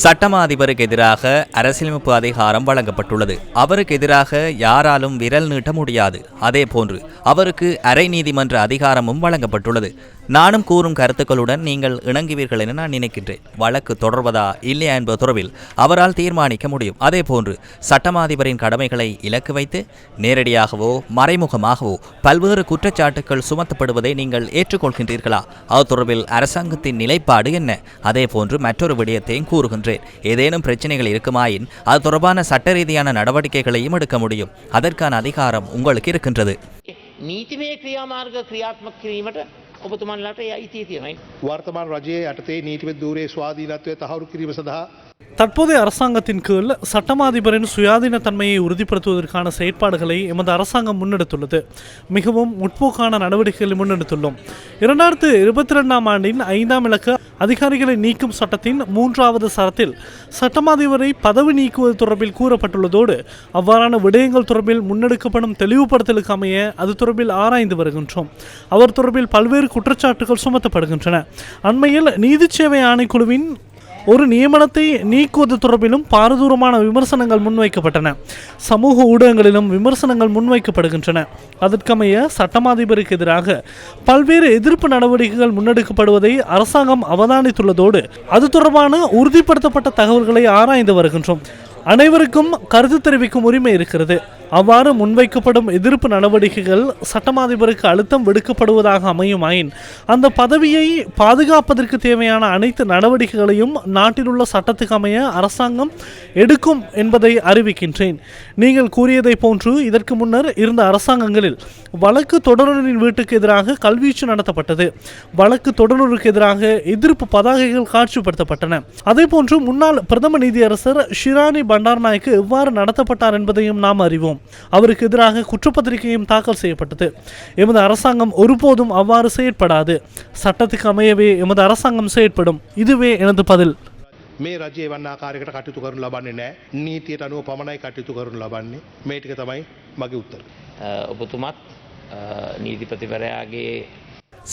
சட்டமா அதிபருக்கு எதிராக அரசியலமைப்பு அதிகாரம் வழங்கப்பட்டுள்ளது. அவருக்கு எதிராக யாராலும் விரல் நீட்ட முடியாது. அதே போன்று அவருக்கு அரை நீதிமன்ற அதிகாரமும் வழங்கப்பட்டுள்ளது. நானும் கூறும் கருத்துக்களுடன் நீங்கள் இணங்குவீர்கள் என நான் நினைக்கின்றேன். வழக்கு தொடர்வதா இல்லையா என்பது தொடர்பில் அவரால் தீர்மானிக்க முடியும். அதே போன்று சட்டமா அதிபரின் கடமைகளை இலக்கு வைத்து நேரடியாகவோ மறைமுகமாகவோ பல்வேறு குற்றச்சாட்டுகள் சுமத்தப்படுவதை நீங்கள் ஏற்றுக்கொள்கின்றீர்களா? அது தொடர்பில் அரசாங்கத்தின் நிலைப்பாடு என்ன? அதே போன்று மற்றொரு விடயத்தையும் கூறுகின்றேன். ஏதேனும் பிரச்சனைகள் இருக்குமாயின் அது தொடர்பான சட்ட ரீதியான நடவடிக்கைகளையும் எடுக்க முடியும். அதற்கான அதிகாரம் உங்களுக்கு இருக்கின்றது. නීතිමය ක්‍රියාමාර්ග ක්‍රියාත්මක කිරීමට ඔබතුමන්ලාට අයිතිය තියෙනවා. වර්තමාන රජයේ යටතේ නීතිමය ධූරයේ ස්වාධීනත්වය තහවුරු කිරීම සඳහා தற்போதைய அரசாங்கத்தின் கீழ் சட்டமா அதிபரின் சுயாதீன தன்மையை உறுதிப்படுத்துவதற்கான செயற்பாடுகளை எமது அரசாங்கம் முன்னெடுத்துள்ளது. மிகவும் முற்போக்கான நடவடிக்கைகளை முன்னெடுத்துள்ளோம். 2022ஆம் ஆண்டின் 5ஆம் இலக்க அதிகாரிகளை நீக்கும் சட்டத்தின் 3வது சரத்தில் சட்டமா அதிபரை பதவி நீக்குவது தொடர்பில் கூறப்பட்டுள்ளதோடு அவ்வாறான விடயங்கள் தொடர்பில் முன்னெடுக்கப்படும் தெளிவுபடுத்தலுக்கு அமைய அது தொடர்பில் ஆராய்ந்து வருகின்றோம். அவர் தொடர்பில் பல்வேறு குற்றச்சாட்டுகள் சுமத்தப்படுகின்றன. அண்மையில் நீதி சேவை ஆணைக்குழுவின் ஒரு நியமனத்தை நீக்குவது தொடர்பிலும் பாரதூரமான விமர்சனங்கள் முன்வைக்கப்பட்டன. சமூக ஊடகங்களிலும் விமர்சனங்கள் முன்வைக்கப்படுகின்றன. அதற்கமைய சட்டமா அதிபருக்கு எதிராக பல்வேறு எதிர்ப்பு நடவடிக்கைகள் முன்னெடுக்கப்படுவதை அரசாங்கம் அவதானித்துள்ளதோடு அது தொடர்பான உறுதிப்படுத்தப்பட்ட தகவல்களை ஆராய்ந்து வருகின்றோம். அனைவருக்கும் கருத்து தெரிவிக்கும் உரிமை இருக்கிறது. அவ்வாறு முன்வைக்கப்படும் எதிர்ப்பு நடவடிக்கைகள் சட்டமா அதிபருக்கு அழுத்தம் விடுக்கப்படுவதாக அமையுமாயின் அந்த பதவியை பாதுகாப்பதற்கு தேவையான அனைத்து நடவடிக்கைகளையும் நாட்டில் உள்ள சட்டத்துக்கு அமைய அரசாங்கம் எடுக்கும் என்பதை அறிவிக்கின்றேன். நீங்கள் கூறியதை போன்று இதற்கு முன்னர் இருந்த அரசாங்கங்களில் வழக்கு தொடரரின் வீட்டுக்கு எதிராக கல்வீச்சு நடத்தப்பட்டது. வழக்கு தொடரருக்கு எதிராக எதிர்ப்பு பதாகைகள் காட்சிப்படுத்தப்பட்டன. அதே போன்று முன்னாள் பிரதம நீதியரசர் ஷிராணி பண்டாரநாயக்கு எவ்வாறு நடத்தப்பட்டார் என்பதையும் நாம் அறிவோம். அவருக்கு எதிராக குற்றப்பத்திரிகையும் தாக்கல் செய்யப்பட்டது. எமது அரசாங்கம் ஒருபோதும் அவ்வாறு செயற்படாது. சட்டத்துக்கு அமையவே எமது அரசாங்கம் செயற்படும். இதுவே எனது பதில். මේ රජයේ වන්න ආකාරයකට කටයුතු කරනු ලබන්නේ නැහැ. නීතියට අනුව පමණයි කටයුතු කරනු ලබන්නේ. මේ ටික තමයි මගේ උත්තර. ඔබතුමත් நீதிபதிவரையாගේ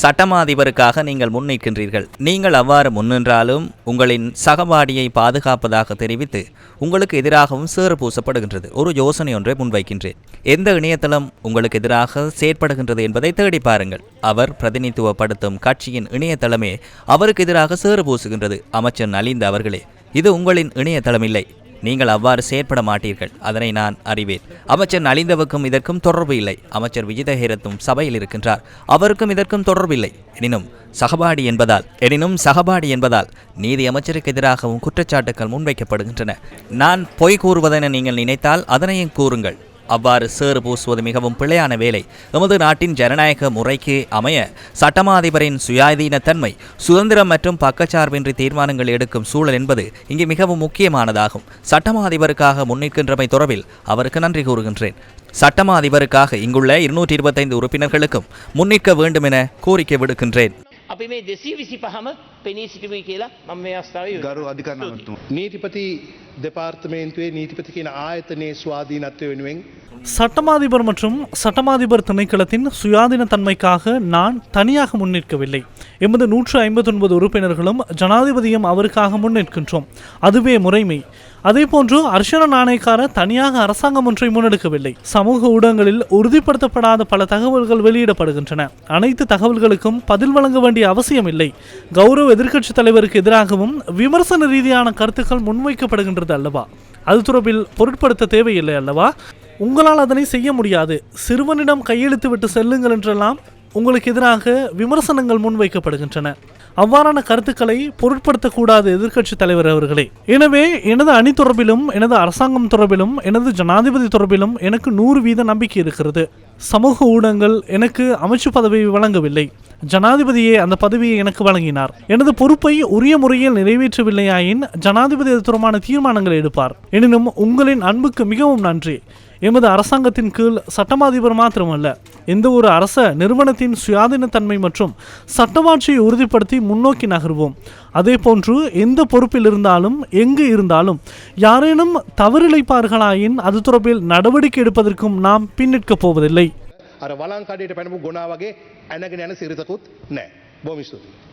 சட்டமா அதிபருக்காக நீங்கள் முன்னிற்கின்றீர்கள். நீங்கள் அவ்வாறு முன்னின்றாலும் உங்களின் சகபாடியை பாதுகாப்பதாக தெரிவித்து உங்களுக்கு எதிராகவும் சேறு பூசப்படுகின்றது. ஒரு யோசனை ஒன்றை முன்வைக்கின்றேன். எந்த இணையதளம் உங்களுக்கு எதிராக செயற்படுகின்றது என்பதை தேடி பாருங்கள். அவர் பிரதிநிதித்துவப்படுத்தும் கட்சியின் இணையதளமே அவருக்கு எதிராக சேறு பூசுகின்றது. அமைச்சர் நலிந்த அவர்களே, இது உங்களின் இணையதளம் இல்லை. நீங்கள் அவ்வாறு செயற்பட மாட்டீர்கள். அதனை நான் அறிவேன். அமைச்சர் நலிந்தவுக்கும் இதற்கும் தொடர்பு இல்லை. அமைச்சர் விஜிதஹேரத்தும் சபையில் இருக்கின்றார். அவருக்கும் இதற்கும் தொடர்பில்லை. எனினும் சகபாடி என்பதால் நீதி அமைச்சருக்கு எதிராகவும் குற்றச்சாட்டுகள் முன்வைக்கப்படுகின்றன. நான் பொய் கூறுவதென நீங்கள் நினைத்தால் அதனையும் கூறுங்கள். அவ்வாறு சேறு பூசுவது மிகவும் பிழையான வேலை. எமது நாட்டின் ஜனநாயக முறைக்கு அமைய சட்டமா அதிபரின் சுயாதீன தன்மை, சுதந்திரம் மற்றும் பக்கச்சார்பின்றி தீர்மானங்கள் எடுக்கும் சூழல் என்பது இங்கே மிகவும் முக்கியமானதாகும். சட்டமா அதிபருக்காக முன்னிற்கின்றமை தொடர்பில் அவருக்கு நன்றி கூறுகின்றேன். சட்டமா அதிபருக்காக இங்குள்ள 225 உறுப்பினர்களுக்கும் முன்னிற்க வேண்டும் என கோரிக்கை விடுக்கின்றேன். අපි මේ 225ම පෙනී සිටිමු කියලා මම මේ අවස්ථාවේ ගරු අධිකරණමතුමා නීතිපති දෙපාර්තමේන්තුවේ නීතිපති කියන ආයතනයේ ස්වාධීනත්වය වෙනුවෙන් சட்டமா அதிபர் மற்றும் சட்டமா அதிபர் திணைக்களத்தின் சுயாதீன தன்மைக்காக நான் தனியாக முன்னிற்கவில்லை. எமது 159 உறுப்பினர்களும் ஜனாதிபதியும் அவருக்காக முன்னிற்கின்றோம். அதுவே முறைமை. அதேபோன்று அர்ஷன நாணயக்கார தனியாக அரசாங்கம் ஒன்றை முன்னெடுக்கவில்லை. சமூக ஊடகங்களில் உறுதிப்படுத்தப்படாத பல தகவல்கள் வெளியிடப்படுகின்றன. அனைத்து தகவல்களுக்கும் பதில் வழங்க வேண்டிய அவசியம் இல்லை. கௌரவ எதிர்க்கட்சி தலைவருக்கு எதிராகவும் விமர்சன ரீதியான கருத்துக்கள் முன்வைக்கப்படுகின்றது அல்லவா? அது தொடர்பில் பொருட்படுத்த தேவையில்லை அல்லவா? உங்களால் அதனை செய்ய முடியாது. சிறுவனிடம் கையெழுத்து விட்டு செல்லுங்கள் என்றெல்லாம் உங்களுக்கு எதிராக விமர்சனங்கள் முன்வைக்கப்படுகின்றன. அவ்வாறான கருத்துக்களை பொருட்படுத்தக்கூடாது எதிர்க்கட்சி தலைவர் அவர்களே. எனவே எனது அணி தொடர்பிலும் எனது அரசாங்கம் தொடர்பிலும் எனது ஜனாதிபதி தொடர்பிலும் எனக்கு 100% நம்பிக்கை இருக்கிறது. சமூக ஊடகங்கள் எனக்கு அமைச்சு பதவியை வழங்கவில்லை. ஜனாதிபதியே அந்த பதவியை எனக்கு வழங்கினார். எனது பொறுப்பை உரிய முறையில் நிறைவேற்றவில்லையாயின் ஜனாதிபதி அது தொடர்பான தீர்மானங்களை எடுப்பார். எனினும் உங்களின் அன்புக்கு மிகவும் நன்றி. எமது அரசாங்கத்தின் கீழ் சட்டமா அதிபர் மாத்திரமல்ல, எந்த ஒரு அரச நிறுவனத்தின் சுயாதீனத்தன்மை மற்றும் சட்டவாட்சியை உறுதிப்படுத்தி முன்னோக்கி நகர்வோம். அதே போன்று எந்த பொறுப்பில் இருந்தாலும் எங்கு இருந்தாலும் யாரேனும் தவறிழைப்பார்களாயின் அது தொடர்பில் நடவடிக்கை எடுப்பதற்கும் நாம் பின்னிற்கப் போவதில்லை. අර වළං කඩේට පැනපු ගොනා වගේ ඇනගෙන යන සිරිතකුත් නැහැ. බොහොම ස්තුතියි.